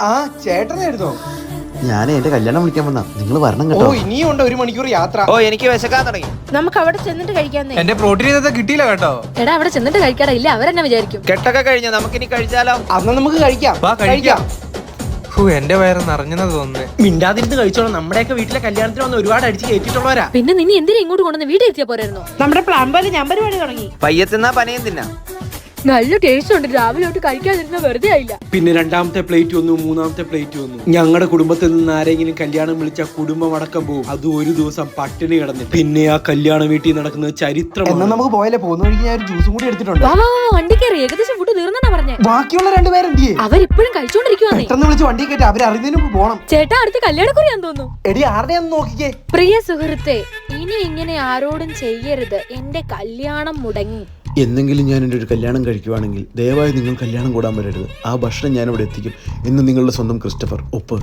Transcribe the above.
ആ ചേട്ടനായിരുന്നോ? ഞാൻ എന്റെ കല്യാണം വിളിക്കാൻ വന്നാ. നിങ്ങൾ വരണം ഓ കേട്ടോ. ഇനിയും ഉണ്ട് 1 മണിക്കൂർ യാത്ര. ഓ എനിക്ക് വിശക്കാൻ തുടങ്ങി. നമുക്ക് അവിടെ ചെന്നിട്ട് കഴിക്കാന്നേ. എന്റെ പ്രോട്ടീൻ ഇന്നത്തെ കിട്ടിയില്ല കേട്ടോ. എടാ അവിടെ ചെന്നിട്ട് കഴിക്കാടാ, ഇല്ല അവരെന്നെ വിചാരിക്കും. കെട്ടൊക്കെ കഴിഞ്ഞോ, നമുക്കിനി കഴിച്ചാലോ? അന്ന് നമുക്ക് കഴിക്കാം. വാ കഴിക്കാം. എന്റെ വയറ് നിറഞ്ഞെന്ന് തോന്നുന്നേ. മിണ്ടാതിരുന്ന് കഴിച്ചോളാം. നമ്മുടെയൊക്കെ വീട്ടിലെ കല്യാണത്തിന് വന്ന് ഒരുപാട് അടിച്ച് കയറ്റിട്ടുള്ളവരാ. പിന്നെ നിന്നെ എന്തിനാ ഇങ്ങോട്ട് കൊണ്ടുവന്ന് വീട്ടിൽ എത്തിയാ പോരായിരുന്നോ? നമ്മുടെ പ്ലാൻ പോലെ ഞാൻ പരിപാടി തുടങ്ങി. പയ്യെ തിന്നാ പനയും തിന്നാ. നല്ല ടേസ്റ്റ് ഉണ്ട്. രാവിലെ തൊട്ട് കഴിക്കാതിരുന്ന വെറുതെ ആയില്ല. പിന്നെ 2ാമത്തെ പ്ലേറ്റ് വന്നു, 3ാമത്തെ പ്ലേറ്റ് വന്നു. ഞങ്ങളുടെ കുടുംബത്തിൽ നിന്ന് ആരെങ്കിലും കല്യാണം വിളിച്ച കുടുംബം അടക്കം പോകും. അത് ഒരു ദിവസം പട്ടിണി കിടന്നിട്ട്. പിന്നെ ആ കല്യാണ വീട്ടിൽ നടക്കുന്നത് ചരിത്രം. എന്നാ നമുക്ക് പോയാലേ? പോകുന്ന വഴിക്ക് ഞാൻ ഒരു ജ്യൂസും കൂടി എടുത്തിട്ടുണ്ട്. വാ വാ വാ, വണ്ടി കയറി. ഏകദേശം ഫുഡ് തീർന്നാ പറഞ്ഞേ. ബാക്കിയുള്ള 2 പേരെന്തിയെ? അവരിപ്പോഴും കഴിച്ചോണ്ടിരിക്കുവാന്നേ. പെട്ടെന്ന് വിളിച്ച് വണ്ടി കയറ്റി അവരറിയുന്നതിന് മുമ്പ് പോണം. ചേട്ടാ അടുത്ത് കല്യാണക്കുറിയാന്ന് തോന്നുന്നു. എടി ആരുടെയാന്ന് നോക്കിക്കേ. പ്രിയ സുഹൃത്തെ, ഇനി ഇങ്ങനെ ആരോടും ചെയ്യരുത്. എന്റെ കല്യാണം മുടങ്ങി. എന്നെങ്കിലും ഞാൻ എൻ്റെ ഒരു കല്യാണം കഴിക്കുവാണെങ്കിൽ ദയവായി നിങ്ങൾ കല്യാണം കൂടാൻ വരരുത്. ആ ഭക്ഷണം ഞാനിവിടെ എത്തിക്കും എന്ന് നിങ്ങളുടെ സ്വന്തം ക്രിസ്റ്റഫർ. ഒപ്പ്.